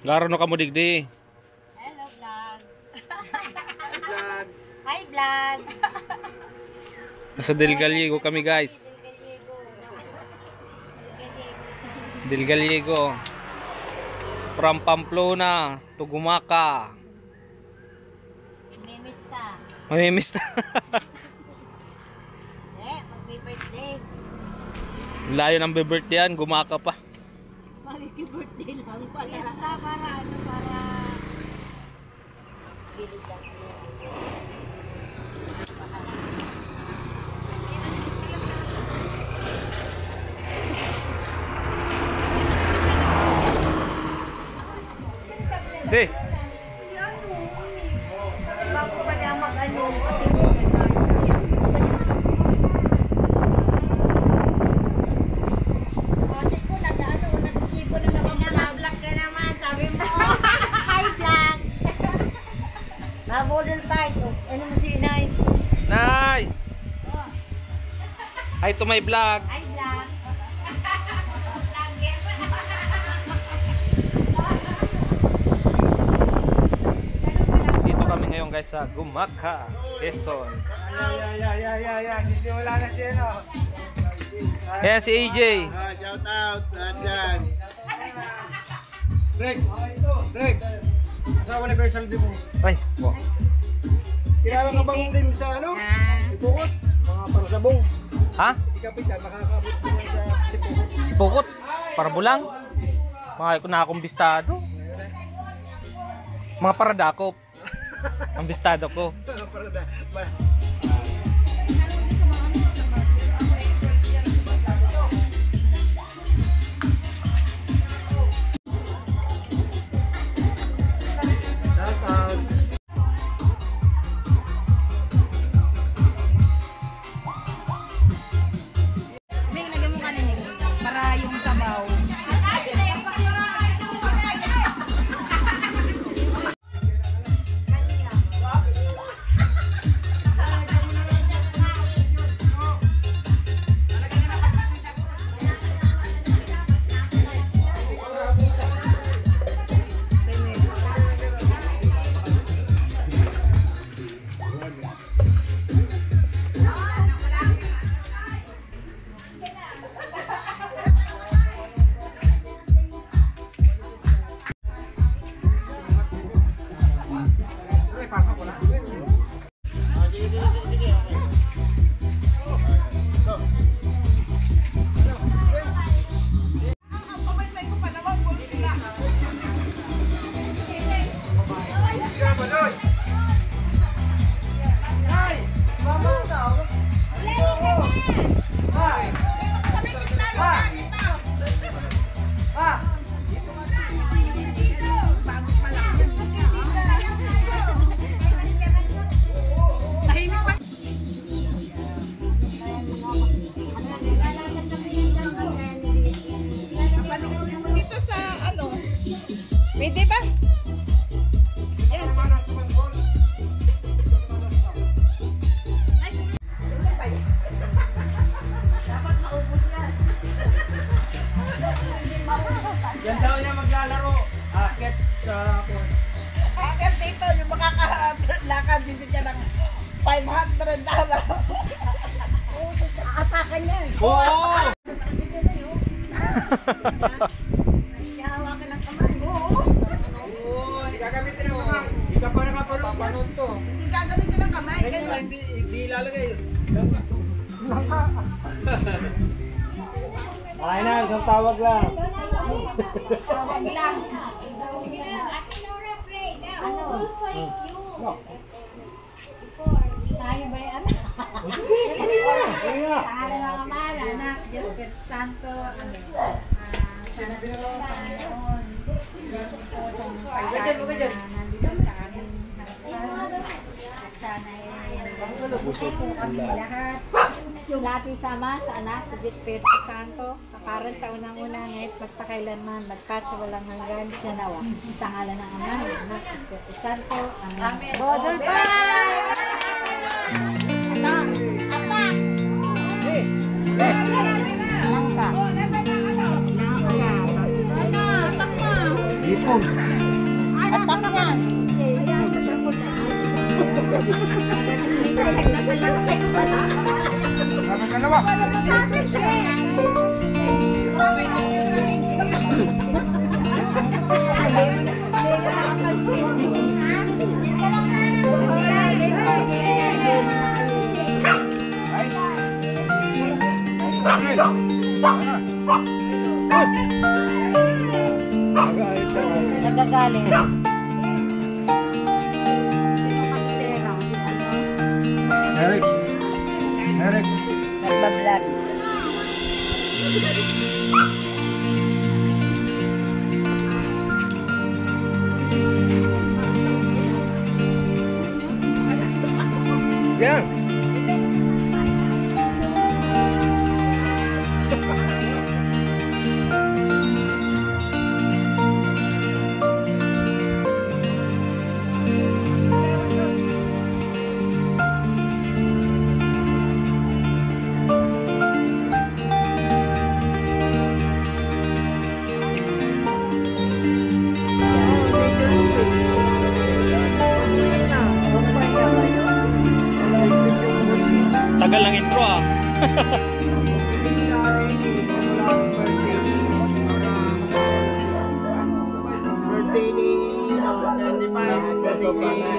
Garo no kamo digdi. Hello vlog. Vlog. Hi vlog. Nasa Del Gallego kami guys. Del Gallego. From Pamplona to Gumaca. Mimista. Mamimista. Mag-birthday. Layo ng birthday yan, Gumaca pa. Mag-birthday lang pala. Fiesta para ano, para bilid lang. Di. Bago pa niya mag-ano. Mabudol pa ito. Ano mo si Inay? Nay! Hi to my vlog. Hi, vlog. Dito kami ngayon guys sa Gumaca, Quezon. Sisimula na siya, no? Ayan si AJ. Shout out, lahat dyan. Rex! Rex! Asawa ni Bersal din mo. Ay, wow. Kilala ka bang din sa ano? Sipukot? Mga parasabong. Ha? Si Kapitan, makakabot din yan sa Sipukot. Si Pukots? Para bulang? Mga nakakumbistado. Mga paradakop. Ang bistado ko. Para yung sabaw. Pwede ba? Yan. Dapat maubos yan. Yan daw niya maglalaro. Akit sa ako. Akit dito, yung makakalakad dito niya ng $500. Aatakan yan. Oo! Hawakan ng kamay. Oo. Hindi gagamitin ng kamay. Hindi ka pa nakapanood to. Hindi gagamitin ng kamay. Hindi ilalagay. Okay na, isang tawag lang. Tawag lang. Ano? Tayo ba yan? Sa araw ng Ama, Anak, Diyos, Espiritu Santo, sana po, Panginoon, pagkain na nandito sa aming harapan, at sana ay po kami lahat. Lahat isama sa Anak, sa Diyos, Espiritu Santo, kaparan sa unang-una, ngayon magpakailanman, magkasawalang hanggan, siya nawa. Sa ngalan ng Ama, Anak, Espiritu Santo, Amen. Bodol pa! Anak! Anak! Anak ka! Ipon. Ano dalawa? Nagagaling. Eric. Eric. Nagbablog. Yan. Tagal ng intro ah. Birthday ni 25, birthday ni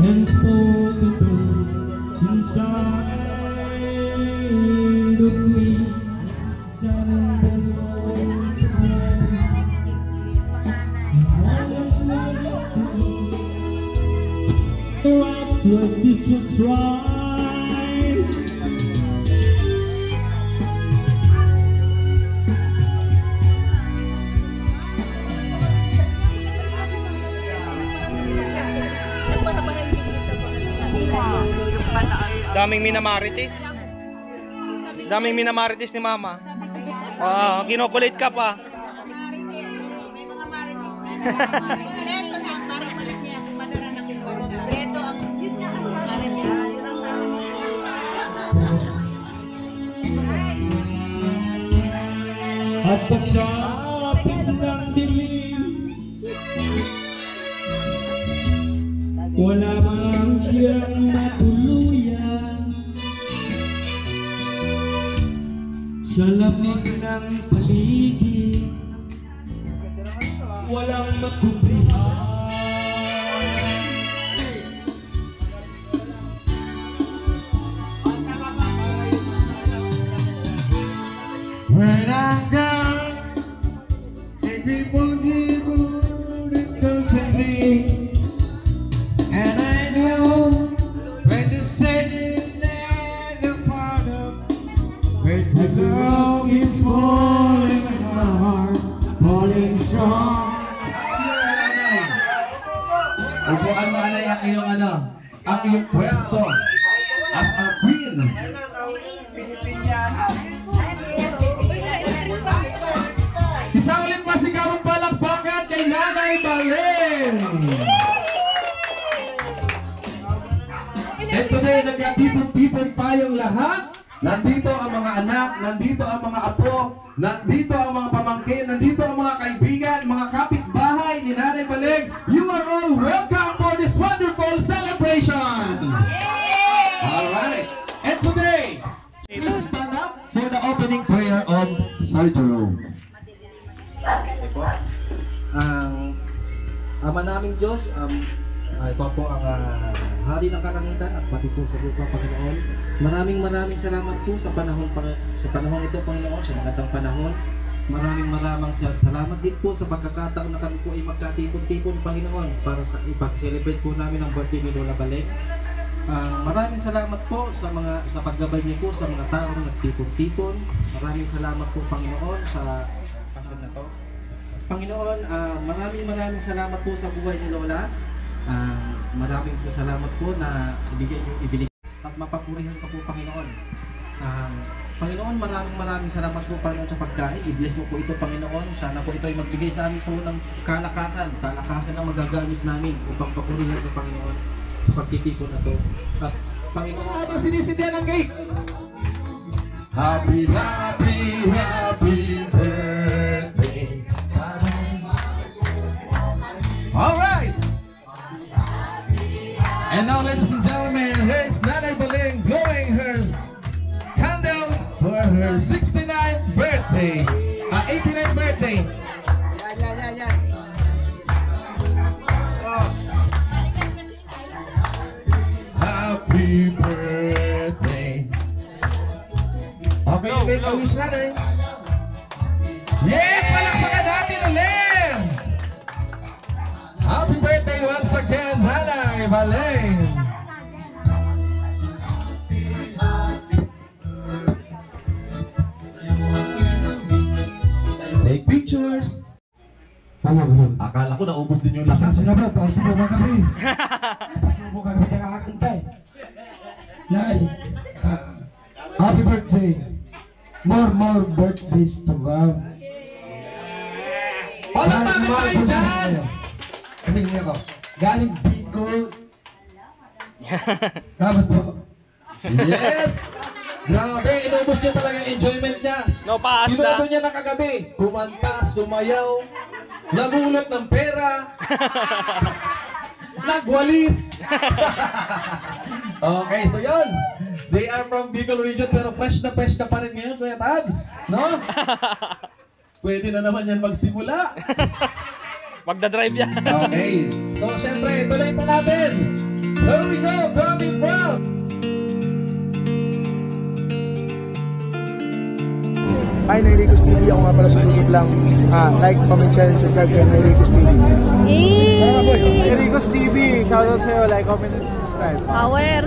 And spoke the truth inside of me, telling the most what this was right. Daming minamarites. Daming minamarites ni Mama. Kinukulit ka pa. At pagsapit ng dilim, wala man siyang matuluyan. Sa lamig ng paligid, walang makublihan. When I'm down, take people to constantly, and I know when the Satan there's a part of where to go is falling hard, falling strong. Upuan mo anay ang iyong ang iyong pwesto as a queen. Isang ulit masigawang palakpakan kay Nanay Balen. And today, nagkatipon-tipon tayong lahat. Nandito ang mga anak, nandito ang mga apo, nandito ang mga pamangkin, nandito ang mga kaibigan, mga kapitbahay ni Nanay Balen. You are all welcome for this wonderful celebration. Alright. And today, please stand up for the opening prayer of Psalter Room. Po. Ang Ama naming Diyos, ito po ang Hari ng Kalangitan at pati po sa lupa, Panginoon. Maraming salamat po sa panahon ito, Panginoon, sa magandang panahon. Maraming salamat din po sa pagkakataon na kami po ay magkatipon-tipon, Panginoon, para sa ipag-celebrate po namin ang birthday ni Lola Balen. Maraming salamat po sa paggabay niyo po sa mga taong nagtipon-tipon. Maraming salamat po, Panginoon, sa panahon na to. Panginoon, maraming salamat po sa buhay ni Lola. Maraming po salamat po na ibigay at mapapurihan ka po, Panginoon. Panginoon, maraming salamat po, Panginoon, sa pagkain. I-bless mo po ito, Panginoon. Sana po ito ay magbigay sa amin po ng kalakasan ang magagamit namin upang papurihan ka, Panginoon, sa pagtitipon na to. At Panginoon, Ano sinisindihan ng cake? Happy, happy, happy birthday. on her 69th birthday. 89th birthday. Yan. Happy birthday. Okay, may pa-wish natin. Yes! Palakpakan natin ulit! Happy birthday once again, Nanay Baleng! Take pictures! Akala ko naubos din yung lakas. Sino ba? Pausin mo kami. Pausin mo kami nakakantay. Nay, happy birthday. More birthdays to come. Walang mga tayo dyan! Kamingin ako. Galing Bicol. Dapat po. Yes! Grabe, inubos niya talaga yung enjoyment niya. No paas Tinodo na. niya na kagabi. Kumanta, sumayaw, namulot ng pera, nagwalis. Okay, so yun. They are from Bicol region pero fresh na pa rin ngayon, Kuya Tabs. No? Pwede na naman yan magsimula. Magdadrive yan. Okay. So, syempre, tuloy pa natin. Here we go, coming from... Hi, Nairicos TV. Ako nga pala sumigit lang. Like, comment, share, and subscribe kay Nairicos TV. Nairicos TV. Shoutout sa'yo. Like, comment, and subscribe. Power!